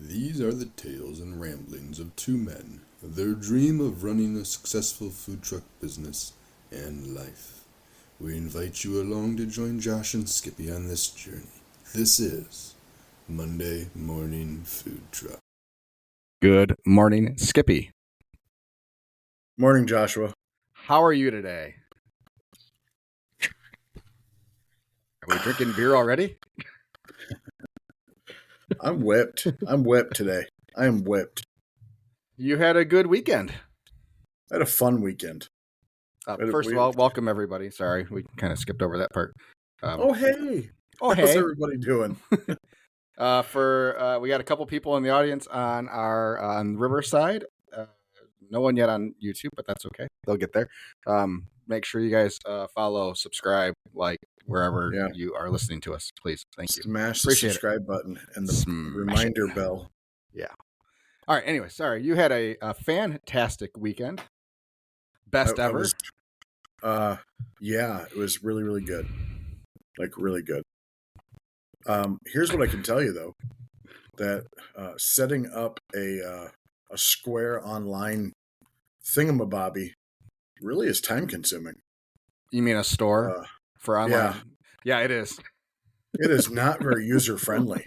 These are the tales and ramblings of two men, their dream of running a successful food truck business and life. We invite you along to join Josh and Skippy on this journey. This is Monday Morning Food Truck. Good morning, Skippy. Morning, Joshua. How are you today? Are we drinking beer already? I'm whipped. I'm whipped today. I am whipped. You had a good weekend. I had a fun weekend. First of all, welcome everybody. Sorry, we kind of skipped over that part. Hey. How's everybody doing? We got a couple people in the audience on our on Riverside. No one yet on YouTube, but that's okay. They'll get there. Make sure you guys follow, subscribe, like wherever you are listening to us, please. Thank you. Smash the subscribe button and the reminder bell. Yeah. All right. Anyway, sorry. You had a fantastic weekend. Best ever. Yeah, it was really, really good. Like really good. Here's what I can tell you though, that setting up a Square online thingamabobby really is time consuming. You mean a store for online? Yeah, it is. It is not very user friendly.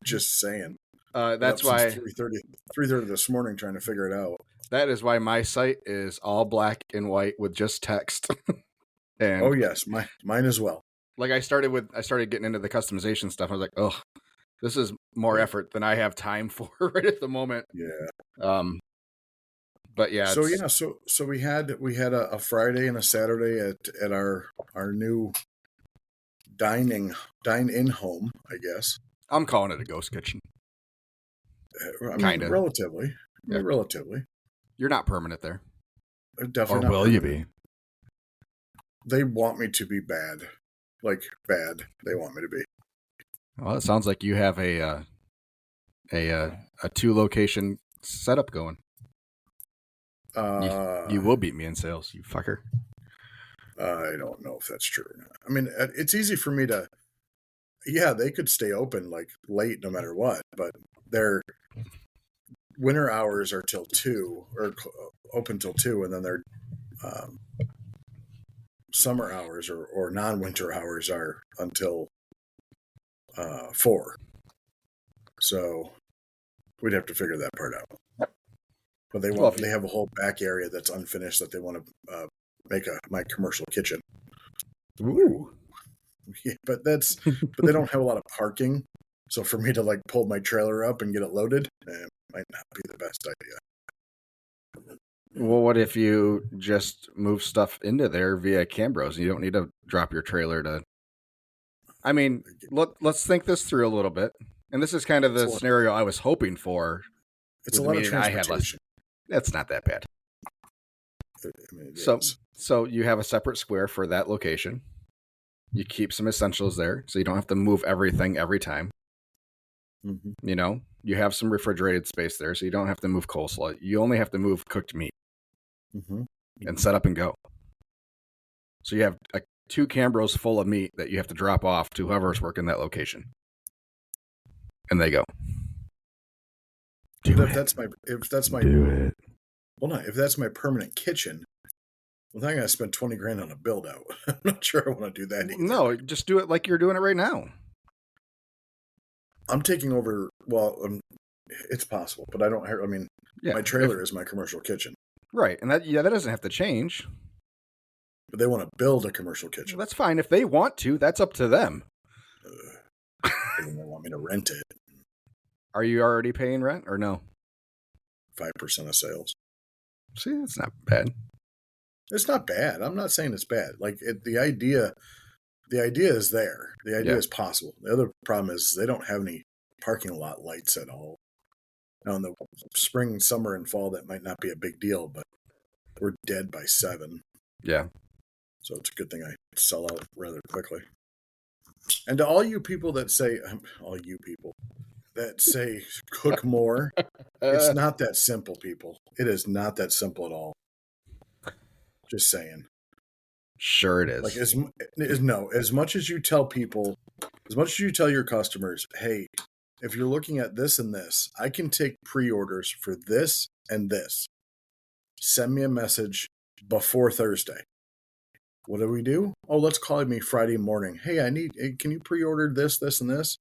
Just saying. That's why 3:30 this morning trying to figure it out. That is why my site is all black and white with just text. And oh yes, mine as well. Like I started getting into the customization stuff. I was like, oh, this is more effort than I have time for right at the moment. Yeah. But yeah. So we had a Friday and a Saturday at our new dine-in home, I guess. I'm calling it a ghost kitchen. Kind of. Relatively. Yeah. Relatively. You're not permanent there. Definitely. Or will you be? They want me to be bad. Like bad. They want me to be. Well, it sounds like you have a 2-location setup going. You will beat me in sales, you fucker. I don't know if that's true or not. I mean, it's easy for me to. Yeah, they could stay open like late no matter what, but their winter hours are till 2 or open till 2, and then their summer hours or non-winter hours are until 4. So we'd have to figure that part out. But they have a whole back area that's unfinished that they want to make my commercial kitchen. Ooh. Yeah, but they don't have a lot of parking. So for me to like pull my trailer up and get it loaded, might not be the best idea. Well, what if you just move stuff into there via Cambros? You don't need to drop your trailer to. I mean, let's think this through a little bit. And this is kind of the scenario I was hoping for. It's a lot of transportation. That's not that bad. So you have a separate square for that location. You keep some essentials there, so you don't have to move everything every time. Mm-hmm. You know, you have some refrigerated space there, so you don't have to move coleslaw. You only have to move cooked meat and set up and go. So you have 2 Cambros full of meat that you have to drop off to whoever's working that location, and they go. If that's my if that's my permanent kitchen, well, then I got to spend $20,000 on a build out. I'm not sure I want to do that either. No, just do it like you're doing it right now. I'm taking over. Well, it's possible, but I don't. I mean, my trailer is my commercial kitchen, right? And that doesn't have to change. But they want to build a commercial kitchen. Well, that's fine if they want to. That's up to them. They want me to rent it. Are you already paying rent or no? 5% of sales. See, that's not bad. It's not bad. I'm not saying it's bad. Like the idea is there. The idea is possible. The other problem is they don't have any parking lot lights at all. Now in the spring, summer, and fall, that might not be a big deal, but we're dead by 7. Yeah. So it's a good thing I sell out rather quickly. And to all you people that say, cook more, it's not that simple, people. It is not that simple at all. Just saying. Sure it is. Like as much as you tell people, as much as you tell your customers, hey, if you're looking at this and this, I can take pre-orders for this and this. Send me a message before Thursday. What do we do? Oh, let's call me Friday morning. Hey, can you pre-order this, this, and this?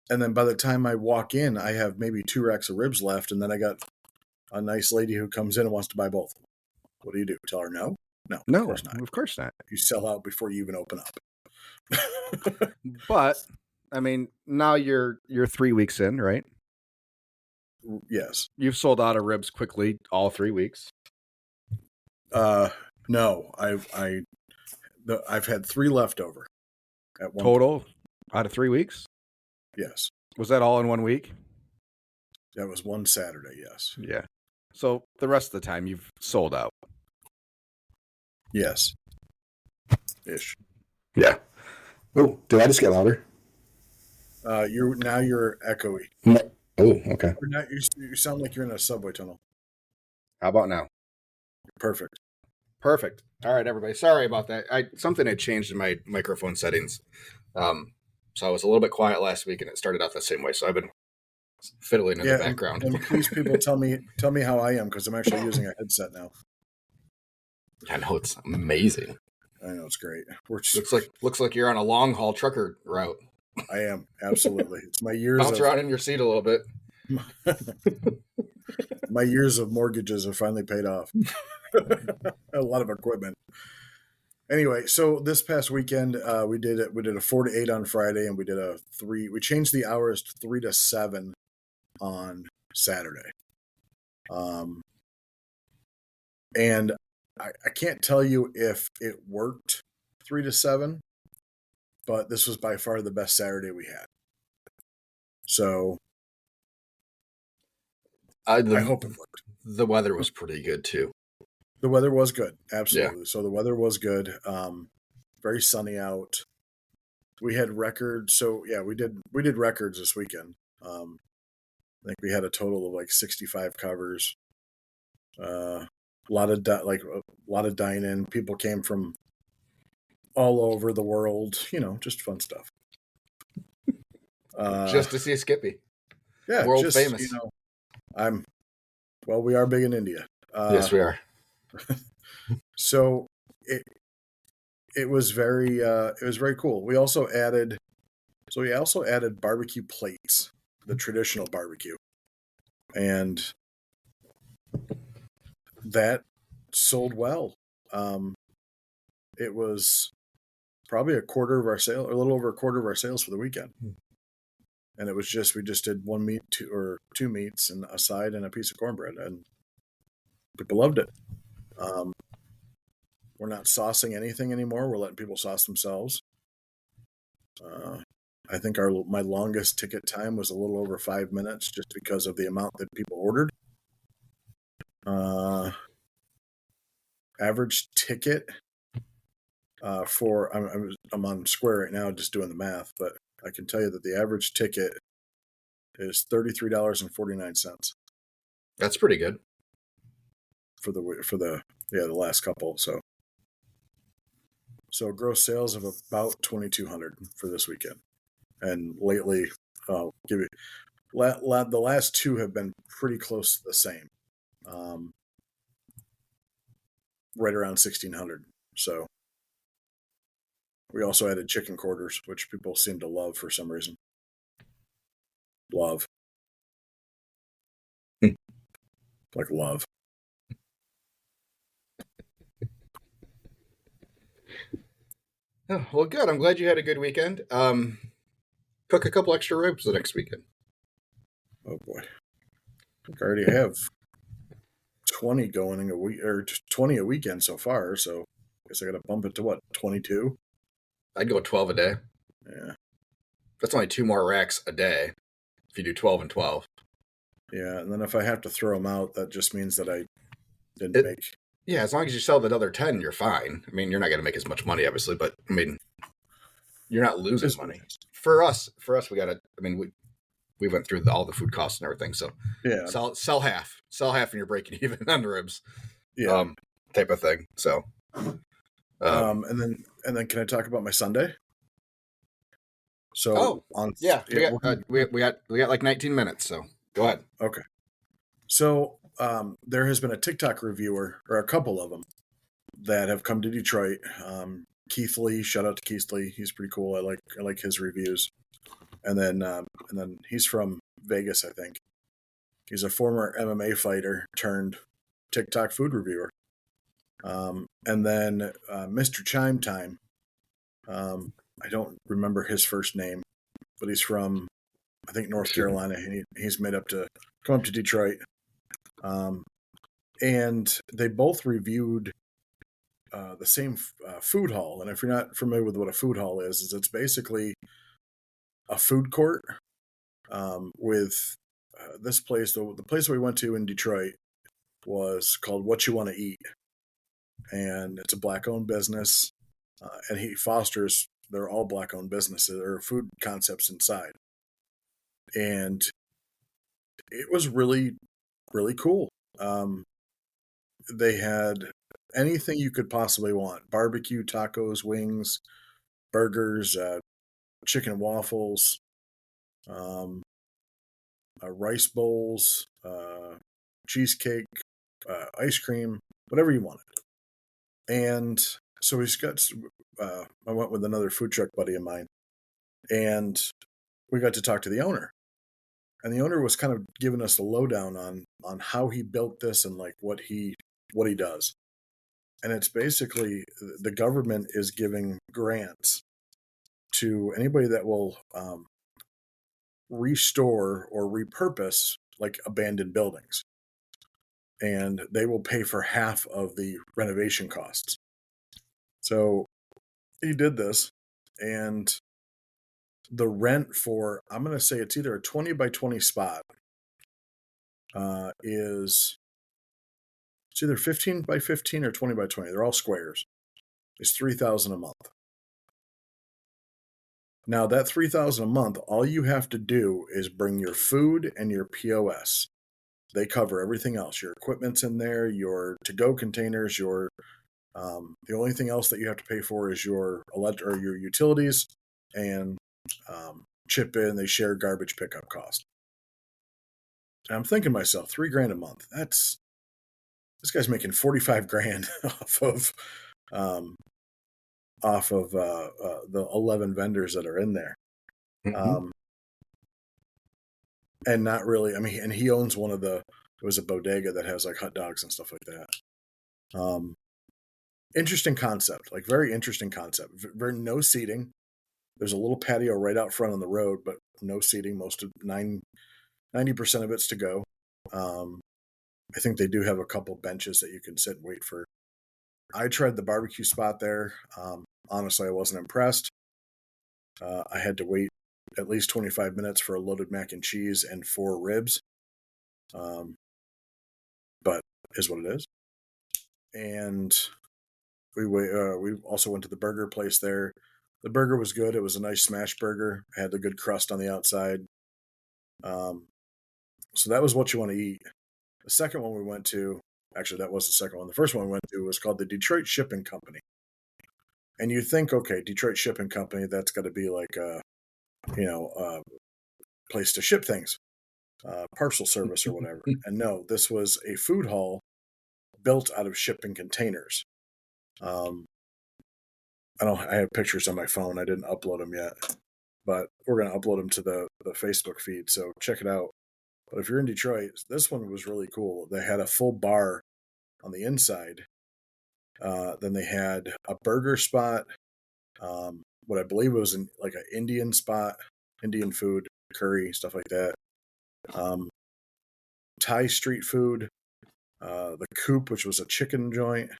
And then by the time I walk in, I have maybe 2 racks of ribs left, and then I got a nice lady who comes in and wants to buy both. What do you do? Tell her no? No, No, of course not. Of course not. You sell out before you even open up. But I mean, now you're 3 weeks in, right? Yes. You've sold out of ribs quickly all 3 weeks. No, I've had 3 left over at one Total point. out of 3 weeks. Yes. Was that all in 1 week? That was one Saturday. Yes. Yeah. So the rest of the time you've sold out. Yes. Ish. Yeah. Oh, did I just get louder? You're echoey. Oh, okay. You sound like you're in a subway tunnel. How about now? Perfect. All right, everybody. Sorry about that. Something had changed in my microphone settings. So I was a little bit quiet last week, and it started out the same way. So I've been fiddling in the background. And please, people, tell me how I am, because I'm actually using a headset now. I know, it's amazing. I know, it's great. Looks like you're on a long haul trucker route. I am, absolutely. It's my years. Bounce around in your seat a little bit. My years of mortgages have finally paid off. A lot of equipment. Anyway, so this past weekend, we did a 4 to 8 on Friday, and we did a 3. We changed the hours to 3 to 7 on Saturday. And I can't tell you if it worked 3 to 7, but this was by far the best Saturday we had. So I hope it worked. The weather was pretty good too. The weather was good, absolutely. Yeah. So the weather was good. Very sunny out. We had records. So yeah, we did records this weekend. I think we had a total of like 65 covers. A lot of dine-in. People came from all over the world. Just fun stuff. Just to see Skippy. Yeah, world famous. We are big in India. Yes, we are. So it was very cool. We also added barbecue plates, the traditional barbecue, and that sold well. It was probably a little over a quarter of our sales for the weekend. And we just did one meat, two meats, and a side and a piece of cornbread, and people loved it. We're not saucing anything anymore. We're letting people sauce themselves. I think my longest ticket time was a little over 5 minutes, just because of the amount that people ordered. Average ticket I'm on Square right now, just doing the math, but I can tell you that the average ticket is $33.49. That's pretty good for the last couple. So gross sales of about 2,200 for this weekend, and lately, the last 2 have been pretty close to the same, right around 1,600. So we also added chicken quarters, which people seem to love for some reason. Love. Like love. Oh, well, good. I'm glad you had a good weekend. Cook a couple extra ribs the next weekend. Oh boy, I already have 20 going in a week, or 20 a weekend so far. So I guess I got to bump it to what, 22? I'd go 12 a day. Yeah, that's only 2 more racks a day if you do 12 and 12. Yeah, and then if I have to throw them out, that just means that I didn't make. Yeah, as long as you sell the other 10, you're fine. I mean, you're not going to make as much money, obviously, but I mean, you're not losing money. For us, we got to. I mean, we went through all the food costs and everything, so yeah, sell half, and you're breaking even on the ribs, yeah, type of thing. So, and then can I talk about my Sunday? So we got like 19 minutes. So go ahead. Okay. So there has been a TikTok reviewer, or a couple of them, that have come to Detroit. Keith Lee, shout out to Keith Lee. He's pretty cool. I like his reviews. And then he's from Vegas, I think. He's a former MMA fighter turned TikTok food reviewer. And then Mr. Chime Time. I don't remember his first name, but he's from, I think, North Carolina. He's made up to come up to Detroit. And they both reviewed the same food hall. And if you're not familiar with what a food hall is it's basically a food court with this place. The place we went to in Detroit was called What You Want to Eat. And it's a black-owned business. And he fosters, they're all black-owned businesses or food concepts inside. And it was really, really cool. They had anything you could possibly want: barbecue, tacos, wings, burgers, chicken and waffles, rice bowls, cheesecake, ice cream, whatever you wanted. And so I went with another food truck buddy of mine, and we got to talk to the owner. And the owner was kind of giving us a lowdown on how he built this and like what he does. And it's basically the government is giving grants to anybody that will restore or repurpose like abandoned buildings. And they will pay for half of the renovation costs. So he did this, and the rent for, I'm going to say it's either a 20 by 20 spot, is it's either 15 by 15 or 20 by 20. They're all squares. It's $3,000 a month. Now that $3,000 a month, all you have to do is bring your food and your POS. They cover everything else. Your equipment's in there, your to-go containers, your the only thing else that you have to pay for is your your utilities and chip in. They share garbage pickup cost. And I'm thinking to myself, $3,000 a month. This guy's making 45 grand off of the 11 vendors that are in there. Mm-hmm. And not really, I mean, and he owns it was a bodega that has like hot dogs and stuff like that. Interesting concept, like very interesting concept. Very no seating. There's a little patio right out front on the road, but no seating. Most of 90% of it's to go. I think they do have a couple benches that you can sit and wait for. I tried the barbecue spot there. Honestly, I wasn't impressed. I had to wait at least 25 minutes for a loaded mac and cheese and 4 ribs. But is what it is. And we also went to the burger place there. The burger was good. It was a nice smash burger. It had the good crust on the outside. So that was What You Want to Eat. The second one we went to, actually that was the second one. The first one we went to was called the Detroit Shipping Company. And you think, okay, Detroit Shipping Company, that's got to be like a place to ship things, parcel service or whatever. And no, this was a food hall built out of shipping containers. I have pictures on my phone. I didn't upload them yet, but we're going to upload them to the Facebook feed. So check it out. But if you're in Detroit, this one was really cool. They had a full bar on the inside. Then they had a burger spot. What I believe was like an Indian spot, Indian food, curry, stuff like that. Thai street food, the Coop, which was a chicken joint,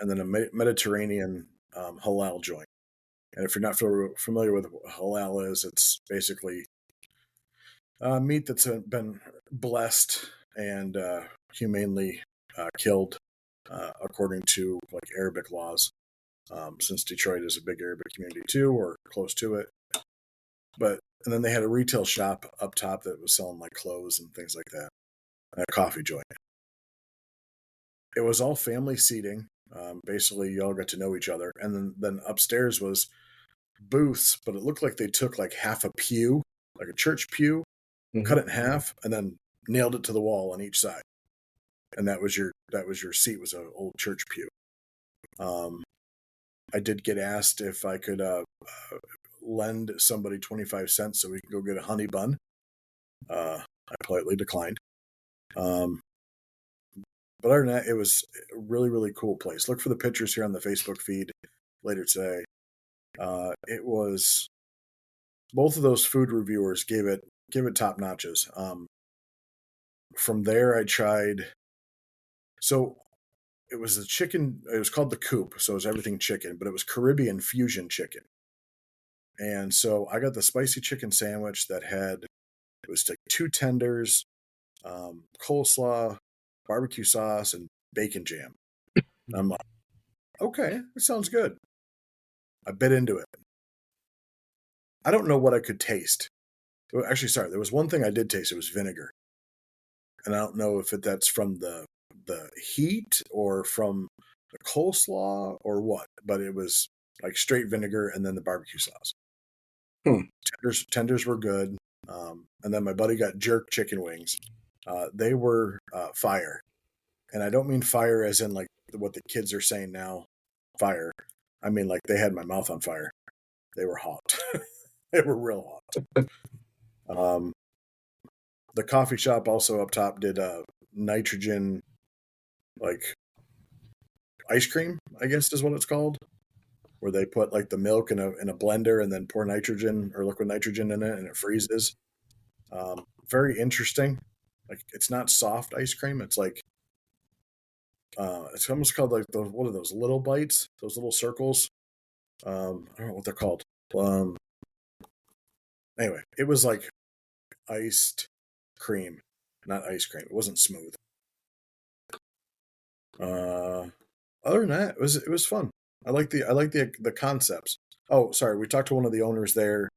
and then a Mediterranean halal joint. And if you're not familiar with what halal is, it's basically meat that's been blessed and humanely killed according to like Arabic laws. Since Detroit is a big Arabic community too, or close to it. And then they had a retail shop up top that was selling like clothes and things like that. And a coffee joint. It was all family seating. Basically, you all got to know each other. And then upstairs was booths, but it looked like they took like half a pew, like a church pew, cut it in half, and then nailed it to the wall on each side. And that was your seat, was an old church pew. I did get asked if I could lend somebody 25 cents so we could go get a honey bun. I politely declined. But other than that, it was a really, really cool place. Look for the pictures here on the Facebook feed later today. It was, both of those food reviewers gave it top notches. From there, I tried. So it was a chicken. It was called the Coop. So it was everything chicken, but it was Caribbean fusion chicken. And so I got the spicy chicken sandwich that had, it was like 2 tenders, coleslaw, barbecue sauce, and bacon jam. And I'm like, okay, that sounds good. I bit into it. I don't know what I could taste. Actually, sorry, there was one thing I did taste. It was vinegar. And I don't know if that's from the heat or from the coleslaw or what, but it was like straight vinegar and then the barbecue sauce. Tenders were good. And then my buddy got jerk chicken wings. They were fire. And I don't mean fire as in like what the kids are saying now, fire. I mean like they had my mouth on fire. They were hot. They were real hot. The coffee shop also up top did nitrogen, like ice cream, I guess is what it's called, where they put like the milk in a blender and then pour nitrogen or liquid nitrogen in it and it freezes. Very interesting. Like it's not soft ice cream. It's like it's almost called like what are those little bites? Those little circles. I don't know what they're called. Anyway, it was like iced cream, not ice cream. It wasn't smooth. Other than that, it was fun. I like the concepts. Oh, sorry, we talked to one of the owners there,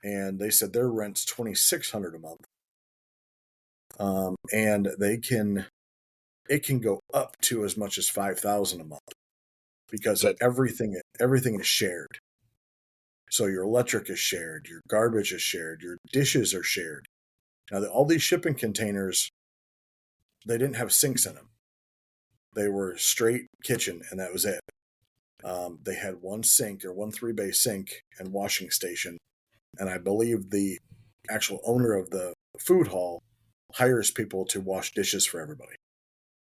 and they said their rent's $2,600 a month, and it can go up to as much as $5,000 a month because everything is shared. So your electric is shared, your garbage is shared, your dishes are shared. Now, all these shipping containers, they didn't have sinks in them. They were straight kitchen, and that was it. They had one sink or one 3-bay sink and washing station. And I believe the actual owner of the food hall hires people to wash dishes for everybody.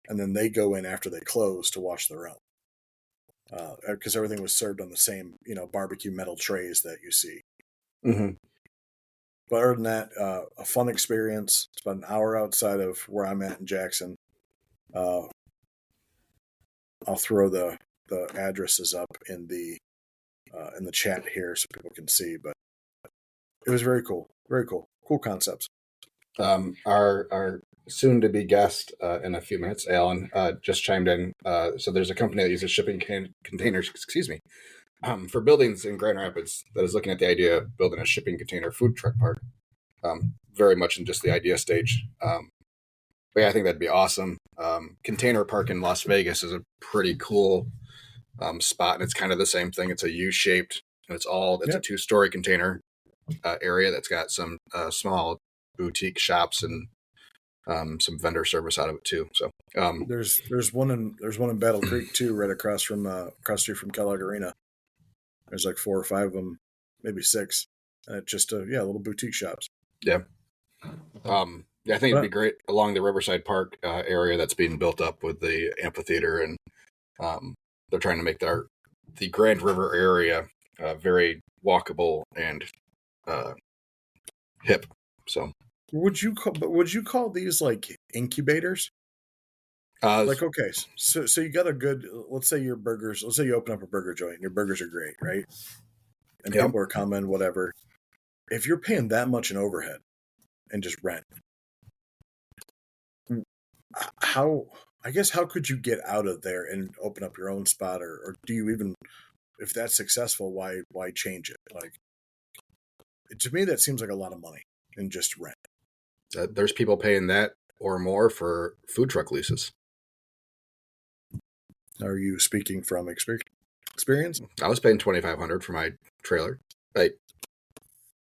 And then they go in after they close to wash their own. Because everything was served on the same, barbecue metal trays that you see. Mm-hmm. But other than that, a fun experience. It's about an hour outside of where I'm at in Jackson. I'll throw the addresses up in the chat here so people can see. But it was very cool. Very cool. Cool concepts. Our soon-to-be guest in a few minutes, Alan, just chimed in. So there's a company that uses shipping containers, for buildings in Grand Rapids that is looking at the idea of building a shipping container food truck park. Very much in just the idea stage. But yeah, I think that'd be awesome. Container Park in Las Vegas is a pretty cool spot, and it's kind of the same thing. It's a U-shaped, and it's a 2-story container area that's got some small boutique shops and some vendor service out of it too. So there's one in Battle Creek too, right across street from Kellogg Arena. There's like 4 or 5 of them, maybe 6, and it's just little boutique shops. Yeah. I think it'd be great along the Riverside Park area that's being built up with the amphitheater, and they're trying to make the Grand River area very walkable and hip. So, would you call these like incubators? Like, okay, so you got a good. Let's say you open up a burger joint, and your burgers are great, right? And people are coming, whatever. If you're paying that much in overhead and just rent, how could you get out of there and open up your own spot, or do you even, if that's successful, why change it? Like, to me, that seems like a lot of money in just rent. There's people paying that or more for food truck leases. Are you speaking from experience? I was paying $2,500 for my trailer. Like,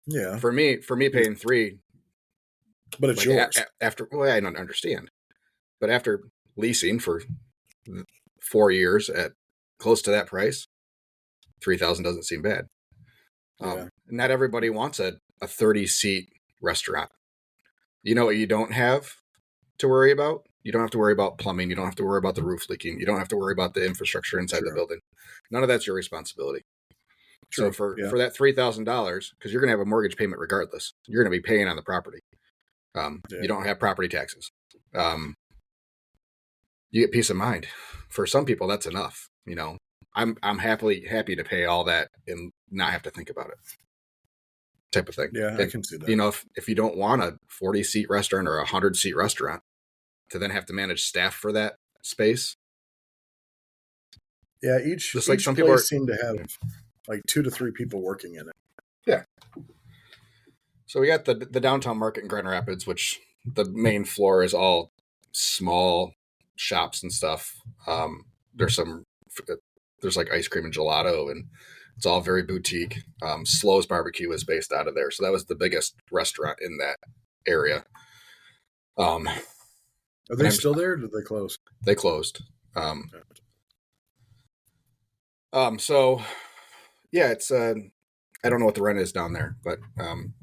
Yeah, for me paying $3, but it's like, yours. after, well, I don't understand, but after leasing for 4 years at close to that price, $3,000 doesn't seem bad. Yeah. Not everybody wants a 30-seat restaurant. You know what you don't have to worry about? You don't have to worry about plumbing. You don't have to worry about the roof leaking. You don't have to worry about the infrastructure inside the building. None of that's your responsibility. True. So for that $3,000, because you're going to have a mortgage payment regardless, you're going to be paying on the property. You don't have property taxes. You get peace of mind. For some people, that's enough. You know, I'm happy to pay all that and not have to think about it. Type of thing. Yeah, I can see that. You know, if you don't want a 40-seat restaurant or a 100-seat restaurant to then have to manage staff for that space. Yeah, each Just like some place people seem to have like 2 to 3 people working in it. Yeah. So we got the downtown market in Grand Rapids, which the main floor is all small shops and stuff. There's like ice cream and gelato, and it's all very boutique. Slow's Barbecue is based out of there, so that was the biggest restaurant in that area. Are they still there? Or did they close? They closed. So yeah, it's I don't know what the rent is down there, but I'm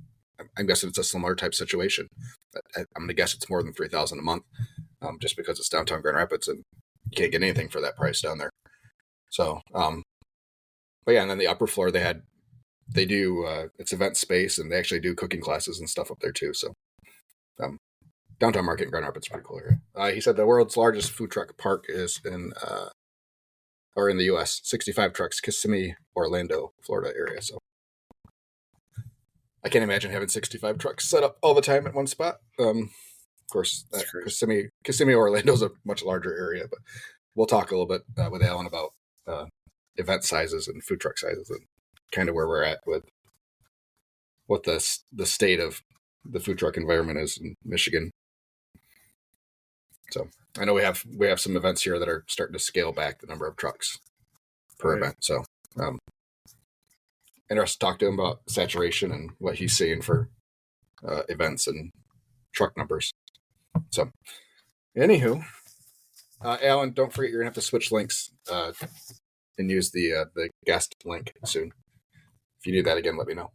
guessing it's a similar type situation. I'm going to guess it's more than $3,000 a month, just because it's downtown Grand Rapids and you can't get anything for that price down there. So, but yeah, and then the upper floor they do it's event space, and they actually do cooking classes and stuff up there too. So, downtown market in Grand Rapids is pretty cool area. He said the world's largest food truck park is in the U.S. 65 trucks, Kissimmee, Orlando, Florida area. So I can't imagine having 65 trucks set up all the time at one spot. Of course, Kissimmee, Orlando is a much larger area, but we'll talk a little bit with Alan about event sizes and food truck sizes and kind of where we're at with what the state of the food truck environment is in Michigan. So I know we have some events here that are starting to scale back the number of trucks per event. So interested to talk to him about saturation and what he's seeing for events and truck numbers. So, anywho, Alan, don't forget you're gonna have to switch links and use the guest link soon. If you do that again, let me know.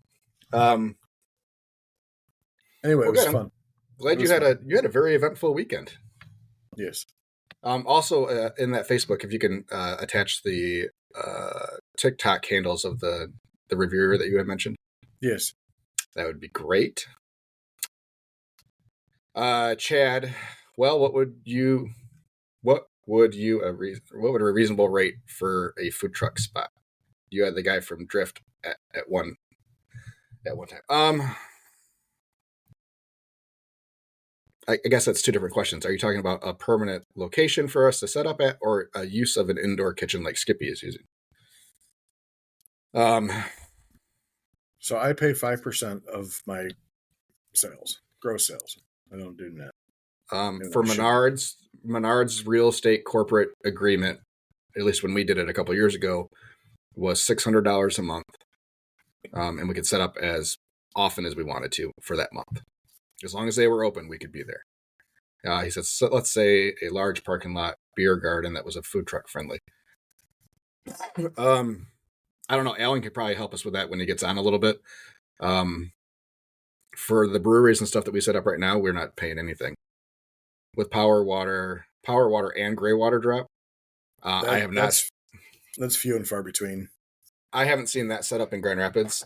Anyway, it was fun. Glad you had a very eventful weekend. Yes. Also, in that Facebook, if you can attach the TikTok handles of the reviewer that you had mentioned. Yes. That would be great. Chad, well, what would a reasonable rate for a food truck spot? You had the guy from Drift at one time. I guess that's two different questions. Are you talking about a permanent location for us to set up at, or a use of an indoor kitchen like Skippy is using? So I pay 5% of my sales, gross sales. I don't do net. For Menards real estate corporate agreement, at least when we did it a couple of years ago, was $600 a month, and we could set up as often as we wanted to for that month. As long as they were open, we could be there. He said, so let's say a large parking lot beer garden that was a food truck friendly. I don't know. Alan could probably help us with that when he gets on a little bit. For the breweries and stuff that we set up right now, we're not paying anything. With power water and gray water drop, I have not. That's few and far between. I haven't seen that set up in Grand Rapids.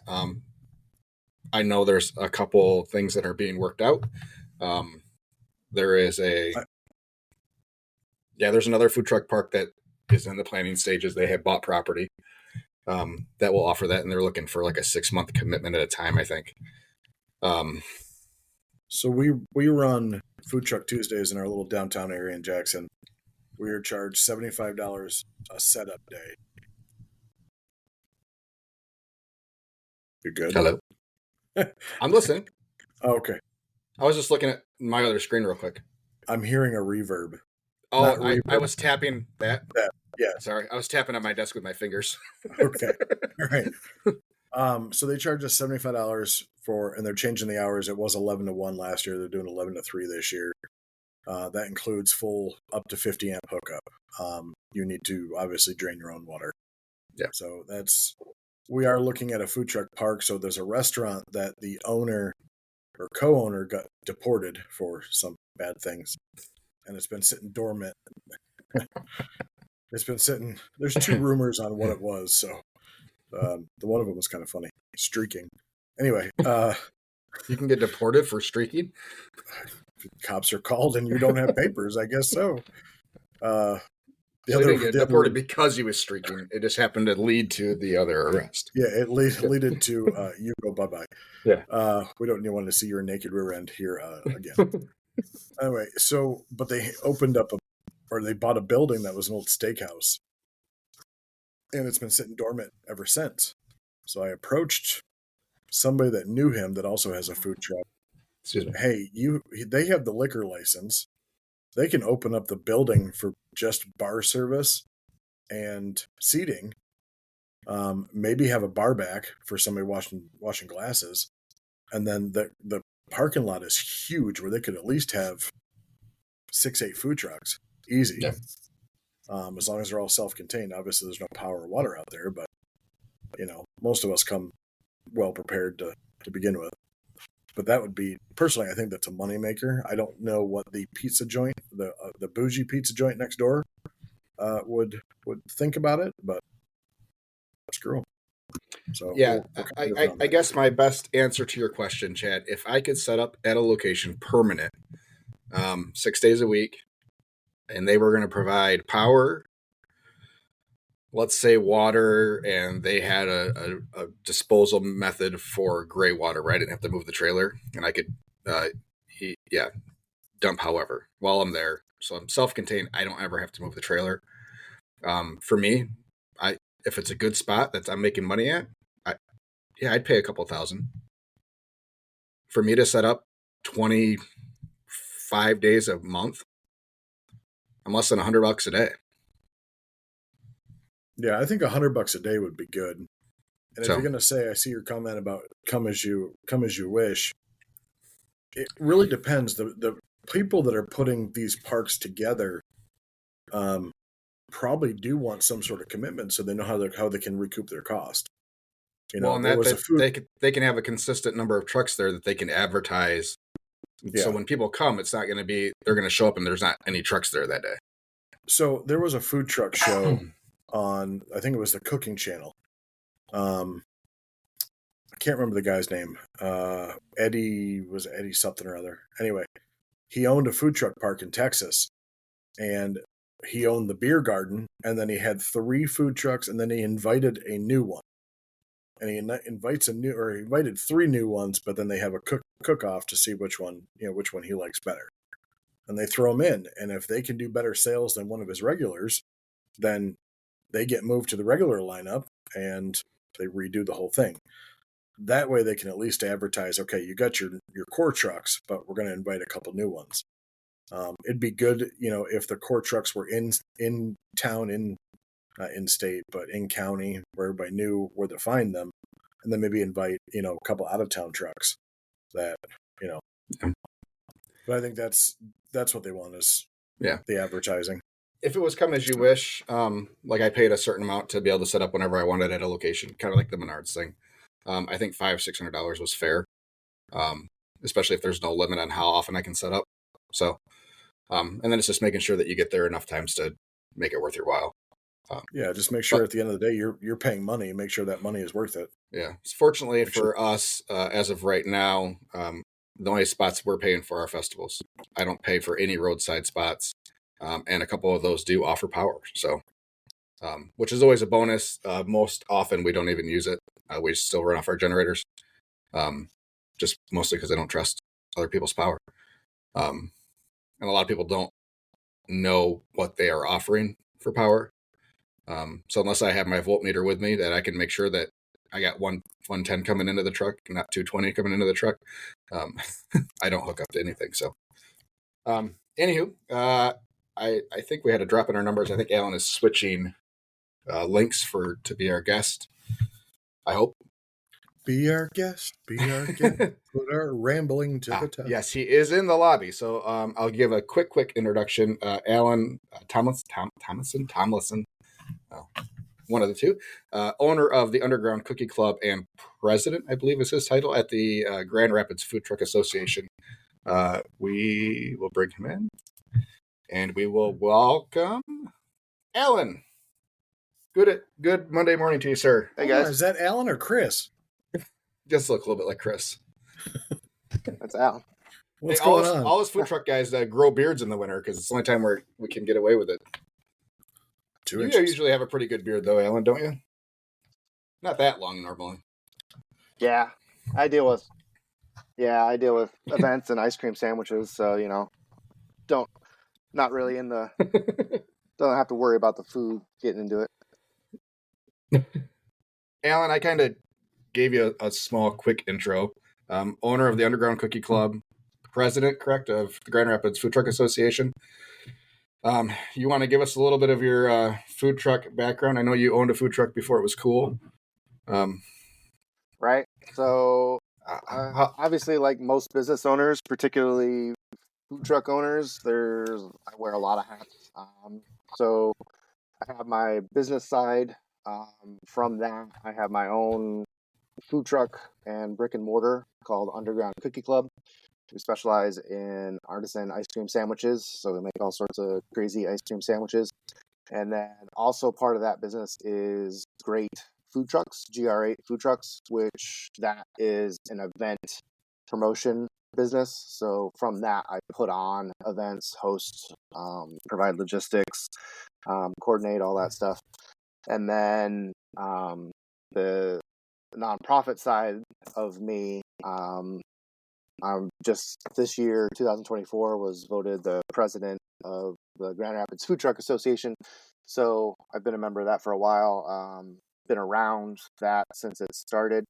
I know there's a couple things that are being worked out. There's another food truck park that is in the planning stages. They have bought property that will offer that, and they're looking for like a 6-month commitment at a time, I think. So we run Food Truck Tuesdays in our little downtown area in Jackson. We are charged $75 a setup day. You're good? Hello. I'm listening. Oh, okay. I was just looking at my other screen real quick. I'm hearing a reverb. Oh, I was tapping that. Yeah. Sorry, I was tapping on my desk with my fingers. Okay. All right. So they charge us $75 for, and they're changing the hours. It was 11 to 1 last year. They're doing 11 to 3 this year. That includes full up to 50 amp hookup. You need to obviously drain your own water. Yeah. So we are looking at a food truck park. So there's a restaurant that the owner or co-owner got deported for some bad things, and it's been sitting dormant. It's been sitting. There's two rumors on what it was. So the one of them was kind of funny, streaking. Anyway, You can get deported for streaking. cops are called and you don't have papers. I guess so. So you didn't get deported because he was streaking. It just happened to lead to the other arrest. Yeah, it leaded to you go bye-bye. Yeah. We don't want to see your naked rear end here again. Anyway, but they they bought a building that was an old steakhouse, and it's been sitting dormant ever since. So I approached somebody that knew him that also has a food truck. Excuse me. Hey, they have the liquor license. They can open up the building for just bar service and seating. Maybe have a bar back for somebody washing glasses, and then the parking lot is huge where they could at least have 6-8 food trucks easy. Yeah. As long as they're all self-contained. Obviously, there's no power or water out there, but most of us come well prepared to begin with. But that would be, personally, I think that's a moneymaker. I don't know what the pizza joint, the bougie pizza joint next door, would think about it, but screw them. So yeah, I guess my best answer to your question, Chad, if I could set up at a location permanent, 6 days a week, and they were going to provide power, let's say water, and they had a disposal method for gray water, right? I didn't have to move the trailer, and I could, dump however while I'm there. So I'm self-contained. I don't ever have to move the trailer. For me, if it's a good spot that I'm making money at, I'd pay a couple $1,000 for me to set up 25 days a month. I'm less than $100 a day. Yeah, I think $100 a day would be good. And if you're going to say, I see your comment about come as you wish. It really depends. The people that are putting these parks together, probably do want some sort of commitment, so they know how they can recoup their cost. And they can have a consistent number of trucks there that they can advertise. Yeah. So when people come, it's not going to be, they're going to show up and there's not any trucks there that day. So there was a food truck show on, I think it was the Cooking Channel. I can't remember the guy's name. Eddie something or other. Anyway, he owned a food truck park in Texas, and he owned the beer garden, and then he had 3 food trucks, and then he invited a new one. And he invited 3 new ones, but then they have a cook-off to see which one he likes better. And they throw them in, and if they can do better sales than one of his regulars, then they get moved to the regular lineup, and they redo the whole thing. That way they can at least advertise, okay, you got your core trucks, but we're going to invite a couple new ones. It'd be good, if the core trucks were in town, not in state, but in county, where everybody knew where to find them, and then maybe invite, a couple out of town trucks that, But I think that's what they want is the advertising. If it was come as you wish, like I paid a certain amount to be able to set up whenever I wanted at a location, kind of like the Menards thing. I think $500-$600 was fair, especially if there's no limit on how often I can set up. So, and then it's just making sure that you get there enough times to make it worth your while. Just make sure at the end of the day you're paying money. Make sure that money is worth it. Yeah. Fortunately for us, as of right now, the only spots we're paying for are festivals. I don't pay for any roadside spots, and a couple of those do offer power. So, which is always a bonus. Most often we don't even use it. We still run off our generators, just mostly because I don't trust other people's power. And a lot of people don't know what they are offering for power. So unless I have my voltmeter with me, that I can make sure that I got 110 coming into the truck, not 220 coming into the truck, I don't hook up to anything. So, anywho, I think we had a drop in our numbers. I think Alan is switching links to be our guest. I hope. Be our guest. Be our guest. Put our rambling to the test. Yes, he is in the lobby. So I'll give a quick introduction. Alan Tomlinson, one of the two, owner of the Underground Cookie Club and president, I believe is his title, at the Grand Rapids Food Truck Association. We will bring him in, and we will welcome Alan. Good Monday morning to you, sir. Hey guys, Is that Alan or Chris? Just look a little bit like Chris. that's Al. What's Hey, going on? All us food truck guys grow beards in the winter because it's the only time we can get away with it. 2 You inches. usually have a pretty good beard, though, Alan, don't you? Not that long normally. Yeah, I deal with events and ice cream sandwiches, so not really in the don't have to worry about the food getting into it. Alan, I kind of gave you a small, quick intro. Owner of the Underground Cookie Club, president, correct, of the Grand Rapids Food Truck Association. You want to give us a little bit of your food truck background? I know you owned a food truck before it was cool. Right. So obviously, like most business owners, particularly food truck owners, I wear a lot of hats. So I have my business side. From that, I have my own food truck and brick and mortar called Underground Cookie Club. We specialize in artisan ice cream sandwiches, so we make all sorts of crazy ice cream sandwiches. And then also part of that business is Great Food Trucks, GR8 Food Trucks, which that is an event promotion business. So from that, I put on events, host, provide logistics, coordinate all that stuff. And then the nonprofit side of me, I'm just this year, 2024, was voted the president of the Grand Rapids Food Truck Association. So I've been a member of that for a while. Been around that since it started,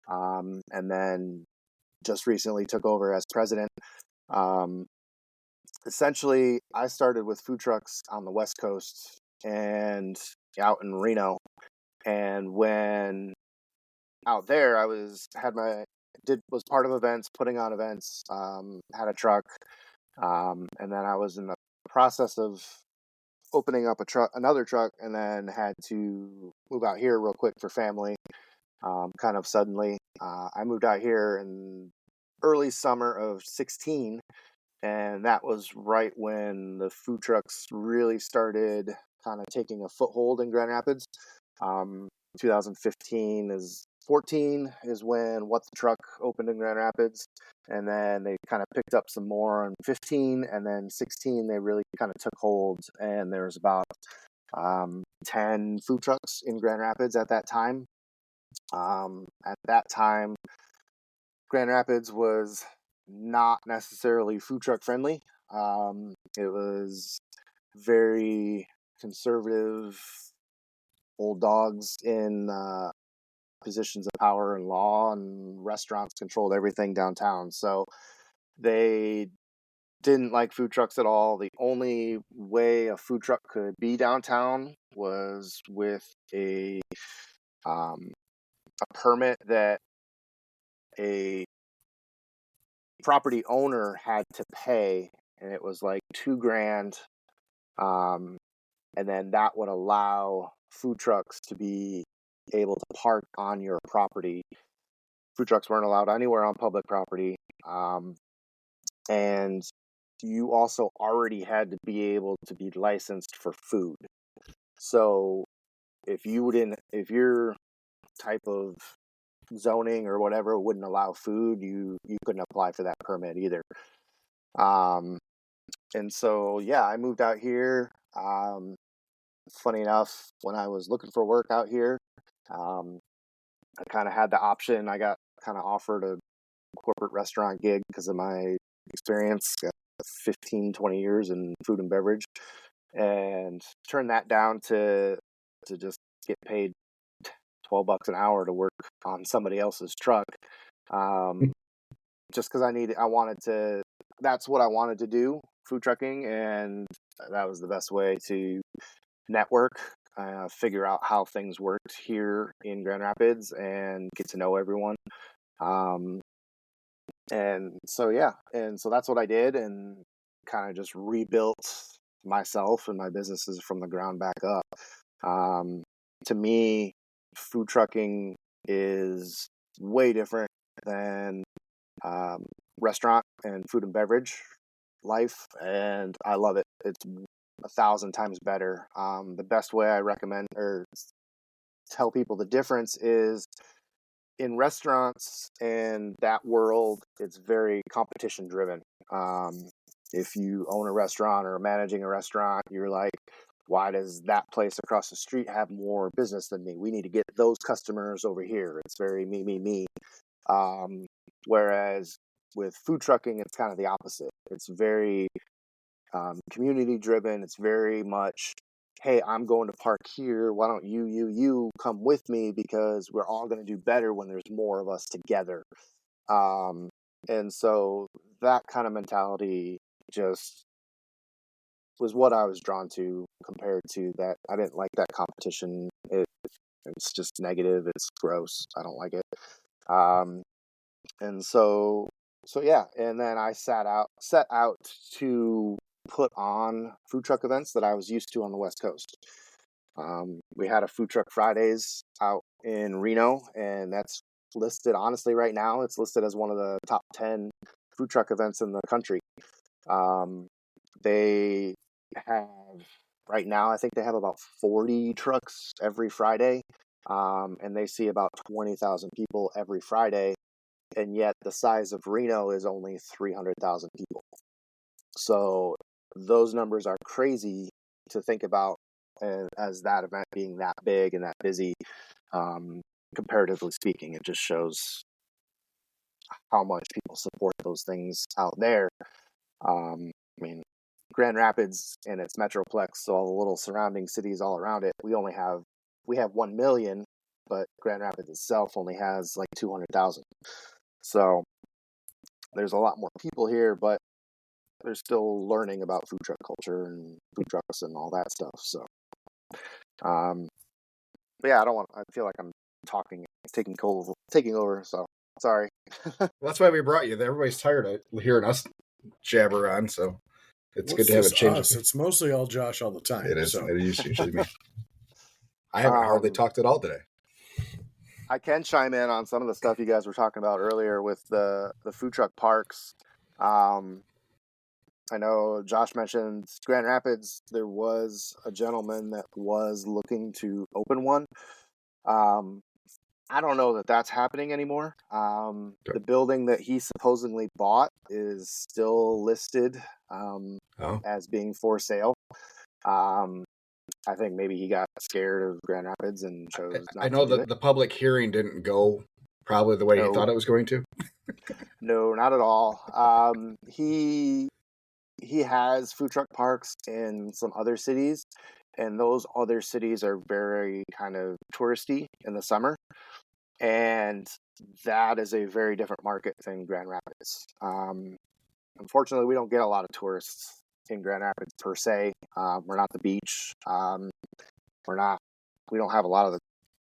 and then just recently took over as president. Essentially, I started with food trucks on the West Coast and out in Reno. And when out there, I was part of events, putting on events, had a truck, and then I was in the process of opening up another truck, and then had to move out here real quick for family, kind of suddenly. I moved out here in early summer of 16, and that was right when the food trucks really started kind of taking a foothold in Grand Rapids. 2014 is when What the Truck opened in Grand Rapids, and then they kind of picked up some more on 15, and then 16 they really kind of took hold, and there was about 10 food trucks in Grand Rapids at that time. At that time, Grand Rapids was not necessarily food truck friendly. It was very conservative, old dogs in positions of power and law, and restaurants controlled everything downtown. So they didn't like food trucks at all. The only way a food truck could be downtown was with a permit that a property owner had to pay, and it was like $2,000. And then that would allow food trucks to be able to park on your property. Food trucks weren't allowed anywhere on public property. And you also already had to be able to be licensed for food. So if your type of zoning or whatever wouldn't allow food, you couldn't apply for that permit either. And so, yeah, I moved out here. Funny enough, when I was looking for work out here, I kind of had the option. I got kind of offered a corporate restaurant gig because of my experience, 15, 20 years in food and beverage, and turned that down to just get paid $12 an hour to work on somebody else's truck. Just because that's what I wanted to do, food trucking, and that was the best way to network. figure out how things worked here in Grand Rapids and get to know everyone. And so that's what I did, and kind of just rebuilt myself and my businesses from the ground back up. To me, food trucking is way different than restaurant and food and beverage life, and I love it. It's 1,000 times better. The best way I recommend or tell people the difference is in restaurants and that world, it's very competition driven. If you own a restaurant or are managing a restaurant, you're like, why does that place across the street have more business than me? We need to get those customers over here. It's very me. Whereas with food trucking, it's kind of the opposite. It's very community driven. It's very much, hey, I'm going to park here. Why don't you come with me, because we're all going to do better when there's more of us together. And so that kind of mentality just was what I was drawn to, compared to that. I didn't like that competition. It's just negative. It's gross. I don't like it. And so yeah. And then I set out to put on food truck events that I was used to on the West Coast. We had a Food Truck Fridays out in Reno, and that's listed, honestly, right now, it's listed as one of the top 10 food truck events in the country. They have, right now, I think they have about 40 trucks every Friday, and they see about 20,000 people every Friday, and yet the size of Reno is only 300,000 people. So those numbers are crazy to think about, as that event being that big and that busy. Comparatively speaking, it just shows how much people support those things out there. I mean, Grand Rapids and its metroplex, so all the little surrounding cities all around it, we have 1 million, but Grand Rapids itself only has like 200,000. So there's a lot more people here, but they're still learning about food truck culture and food trucks and all that stuff. So, but yeah, I feel like I'm taking over. So sorry. Well, that's why we brought you. Everybody's tired of hearing us jabber on, so it's good to have a change. It's mostly all Josh all the time. It is. So. It is usually me. I haven't hardly talked at all today. I can chime in on some of the stuff you guys were talking about earlier with the food truck parks. I know Josh mentioned Grand Rapids. There was a gentleman that was looking to open one. I don't know that that's happening anymore. The building that he supposedly bought is still listed as being for sale. I think maybe he got scared of Grand Rapids and chose not to. I know that the public hearing didn't go probably the way he thought it was going to. No, not at all. He has food truck parks in some other cities, and those other cities are very kind of touristy in the summer. And that is a very different market than Grand Rapids. Unfortunately, we don't get a lot of tourists in Grand Rapids per se. We're not the beach. We don't have a lot of the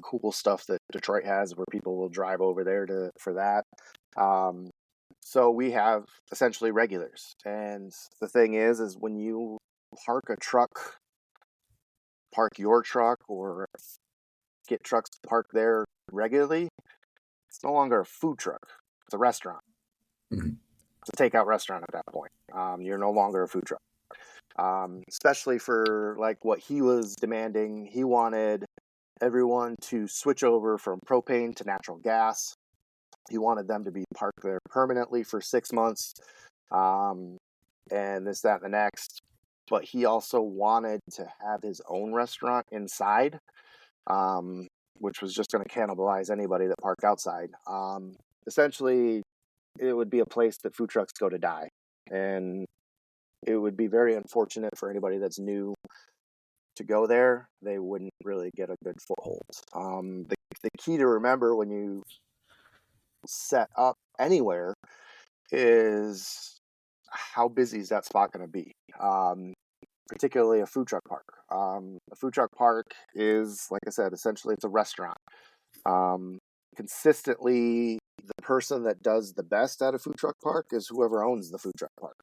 cool stuff that Detroit has, where people will drive over there for that. So we have essentially regulars. And the thing is when you park your truck or get trucks parked there regularly, it's no longer a food truck. It's a restaurant. Mm-hmm. It's a takeout restaurant at that point. You're no longer a food truck. Especially for like what he was demanding. He wanted everyone to switch over from propane to natural gas. He wanted them to be parked there permanently for 6 months, and this, that, and the next. But he also wanted to have his own restaurant inside, which was just going to cannibalize anybody that parked outside. Essentially, it would be a place that food trucks go to die. And it would be very unfortunate for anybody that's new to go there. They wouldn't really get a good foothold. The key to remember when you set up anywhere is how busy is that spot going to be. particularly a food truck park. A food truck park is, like I said, essentially it's a restaurant. Consistently, the person that does the best at a food truck park is whoever owns the food truck park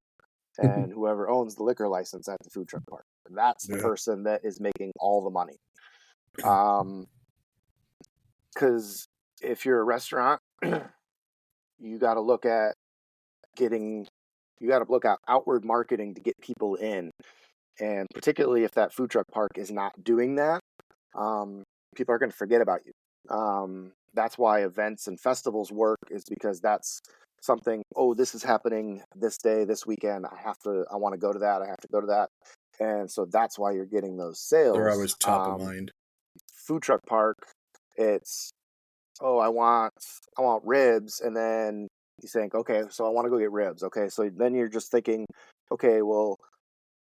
and whoever owns the liquor license at the food truck park. That's the person that is making all the money. Because if you're a restaurant, you got to look at outward marketing to get people in. And particularly if that food truck park is not doing that, people are going to forget about you. That's why events and festivals work, is because that's something, oh, this is happening this day, this weekend. I want to go to that. I have to go to that. And so that's why you're getting those sales. They're always top of mind. Food truck park, it's, oh, I want ribs. And then you think, okay, so I want to go get ribs. Okay. So then you're just thinking, okay, well,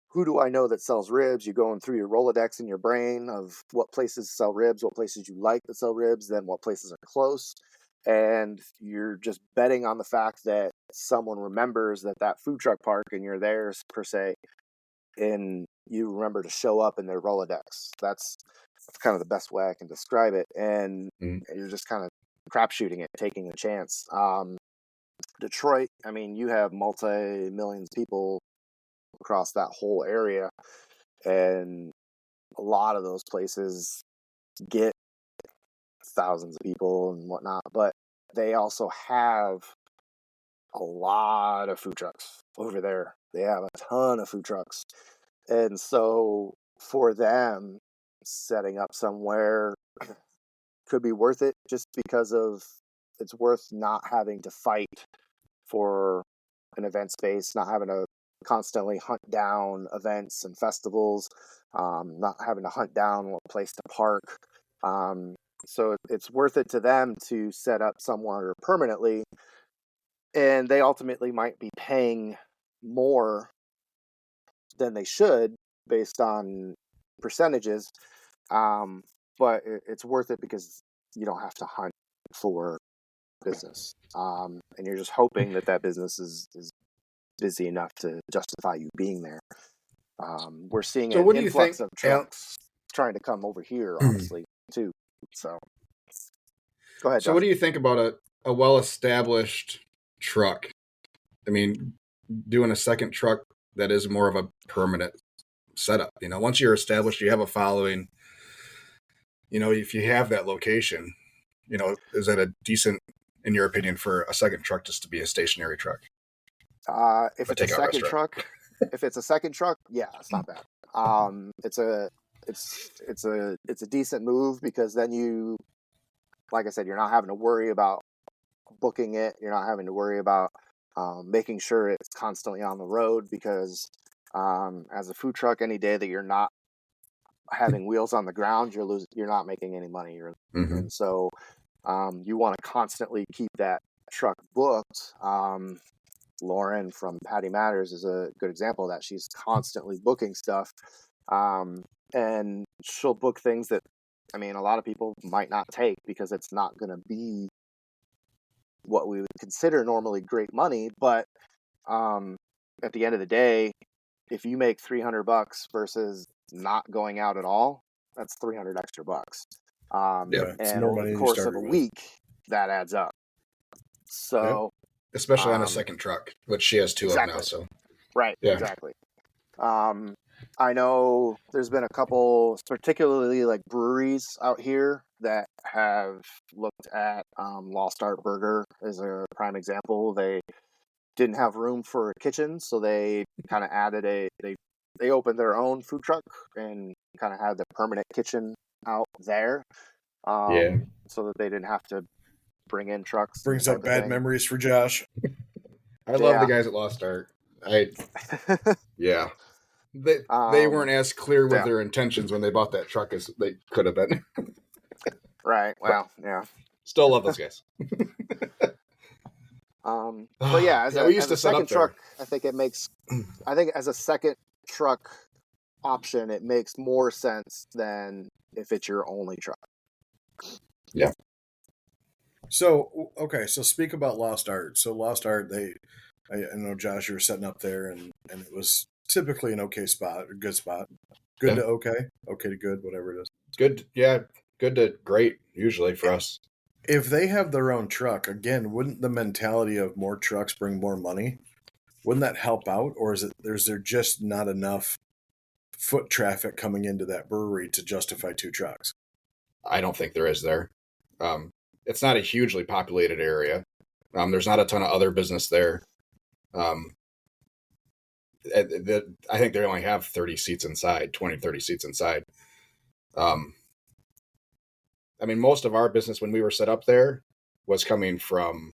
who do I know that sells ribs? You're going through your Rolodex in your brain of what places sell ribs, what places you like that sell ribs, then what places are close. And you're just betting on the fact that someone remembers that food truck park and you're theirs, per se, and you remember to show up in their Rolodex. That's kind of the best way I can describe it. And you're just kind of crapshooting it, taking a chance. Detroit, I mean, you have multi-millions of people across that whole area, and a lot of those places get thousands of people and whatnot, but they also have a lot of food trucks over there. They have a ton of food trucks, and so for them, setting up somewhere could be worth it, just because of it's worth not having to fight for an event space, not having to constantly hunt down events and festivals, not having to hunt down what place to park. So it's worth it to them to set up somewhere permanently, and they ultimately might be paying more than they should based on percentages. But it's worth it because you don't have to hunt for business. And you're just hoping that business is busy enough to justify you being there. We're seeing an influx of trucks trying to come over here, honestly, too. So, go ahead, So Josh. what do you think about a well-established truck? I mean, doing a second truck that is more of a permanent setup. You know, once you're established, you have a following. You know, if you have that location, you know, is that a decent, in your opinion, for a second truck just to be a stationary truck? If it's a second truck, yeah, it's not bad. It's a decent move, because then you, like I said, you're not having to worry about booking it. You're not having to worry about making sure it's constantly on the road, because as a food truck, any day that you're not having wheels on the ground, you're not making any money. And so you want to constantly keep that truck booked. Lauren from Patty Matters is a good example of that. She's constantly booking stuff, and she'll book things that, I mean, a lot of people might not take, because it's not going to be what we would consider normally great money. But at the end of the day, if you make $300 versus not going out at all, that's $300 extra bucks. And over the course of a week, that adds up. So, especially on a second truck, which she has two of now. So, right, exactly. I know there's been a couple, particularly like breweries out here, that have looked at Lost Art Burger as a prime example. They didn't have room for a kitchen, so they kind of added they opened their own food truck and kind of had the permanent kitchen out there, so that they didn't have to bring in trucks. Brings up bad memories for Josh. I love the guys at Lost Art. They weren't as clear with their intentions when they bought that truck as they could have been. Right. Well, yeah. Still love those guys. But yeah, as a second truck, I think as a second truck option, it makes more sense than if it's your only truck. Yeah. So, okay, so speak about Lost Art. So Lost Art, I know, Josh, you were setting up there, and it was typically an okay spot, a good spot. Good to okay to good, whatever it is. Good, good to great usually for us. If they have their own truck, again, wouldn't the mentality of more trucks bring more money? Wouldn't that help out, or is there just not enough foot traffic coming into that brewery to justify 2 trucks? I don't think there is there. It's not a hugely populated area. There's not a ton of other business there. I think they only have 30 seats inside, 20, 30 seats inside. I mean, most of our business when we were set up there was coming from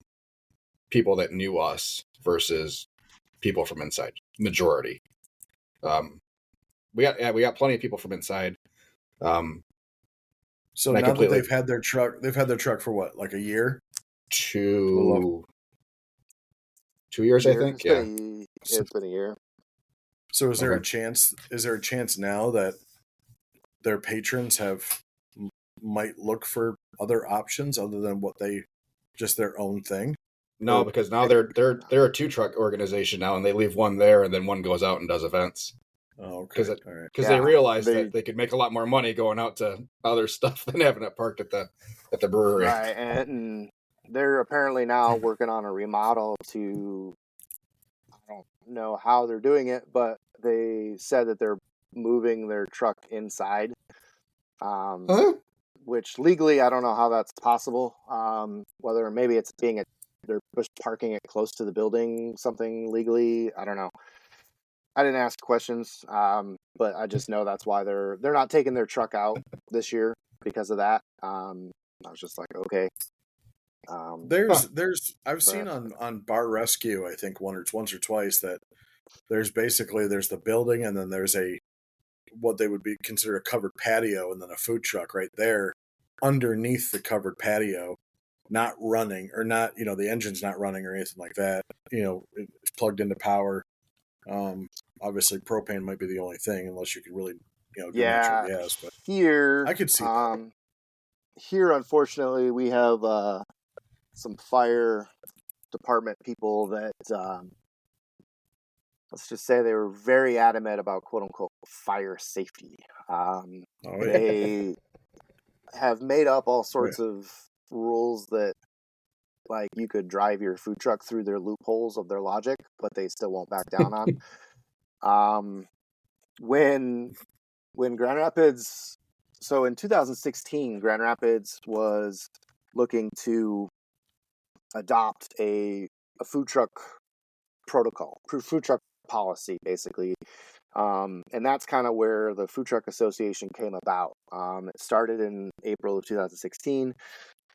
people that knew us versus people from inside. Majority. We got plenty of people from inside. So now that they've had their truck for what, like a year? 2 years, I think. It's been a year. So is there a chance now that their patrons might look for other options other than just their own thing? No, because now they're a 2 truck organization now, and they leave one there, and then one goes out and does events. Oh, okay. Because they realize that they could make a lot more money going out to other stuff than having it parked at the brewery. Right, and they're apparently now working on a remodel to. I don't know how they're doing it, but they said that they're moving their truck inside. Which legally, I don't know how that's possible. Whether maybe it's they're just parking it close to the building, something legally, I don't know. I didn't ask questions, but I just know that's why they're not taking their truck out this year because of that. I was just like, okay. I've seen on Bar Rescue, I think once or twice, that there's the building, and then there's what they would be considered a covered patio, and then a food truck right there underneath the covered patio, not running, or not, the engine's not running or anything like that. It's plugged into power. Obviously propane might be the only thing, unless you could really, do natural gas. But here I could see here, unfortunately, we have some fire department people that let's just say they were very adamant about quote unquote fire safety. They have made up all sorts of rules that, like, you could drive your food truck through their loopholes of their logic, but they still won't back down on. When Grand Rapids, so in 2016, Grand Rapids was looking to adopt a food truck protocol, food truck policy, basically. And that's kind of where the Food Truck Association came about. It started in April of 2016,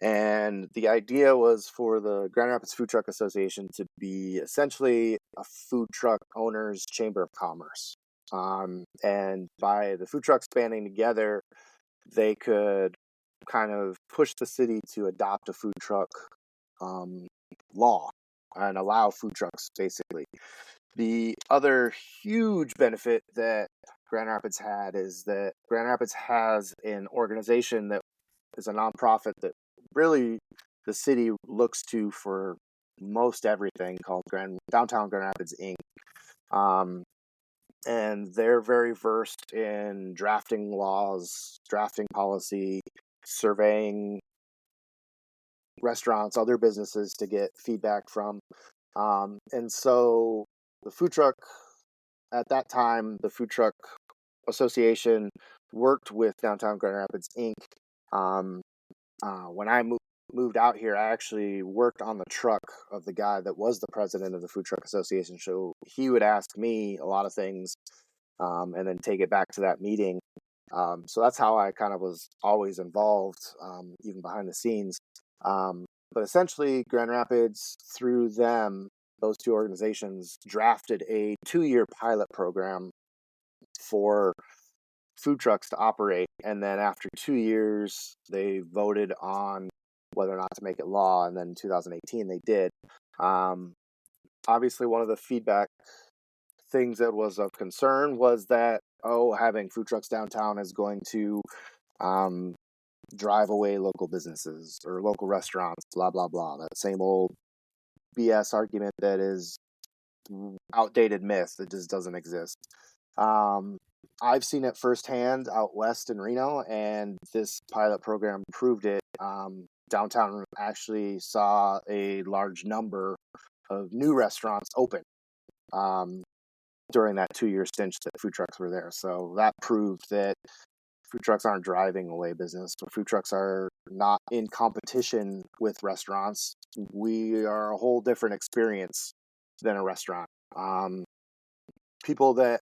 and the idea was for the Grand Rapids Food Truck Association to be essentially a food truck owners' chamber of commerce. And by the food trucks banding together, they could kind of push the city to adopt a food truck law and allow food trucks, basically. The other huge benefit that Grand Rapids had is that Grand Rapids has an organization that is a nonprofit that really the city looks to for most everything, called Downtown Grand Rapids Inc. And they're very versed in drafting laws, drafting policy, surveying restaurants, other businesses to get feedback from. And so the food truck, at that time, the Food Truck Association worked with Downtown Grand Rapids Inc. When I moved out here, I actually worked on the truck of the guy that was the president of the Food Truck Association. So he would ask me a lot of things, and then take it back to that meeting. So that's how I kind of was always involved, even behind the scenes. But essentially, Grand Rapids, through them, those two organizations, drafted a 2-year pilot program for food trucks to operate. And then after 2 years, they voted on whether or not to make it law. And then in 2018, they did. Obviously, one of the feedback things that was of concern was that, having food trucks downtown is going to drive away local businesses or local restaurants, blah, blah, blah. That same old BS argument that is outdated myth that just doesn't exist. I've seen it firsthand out west in Reno, and this pilot program proved it. Downtown actually saw a large number of new restaurants open during that 2-year stint that food trucks were there. So that proved that food trucks aren't driving away business. Food trucks are not in competition with restaurants. We are a whole different experience than a restaurant. People that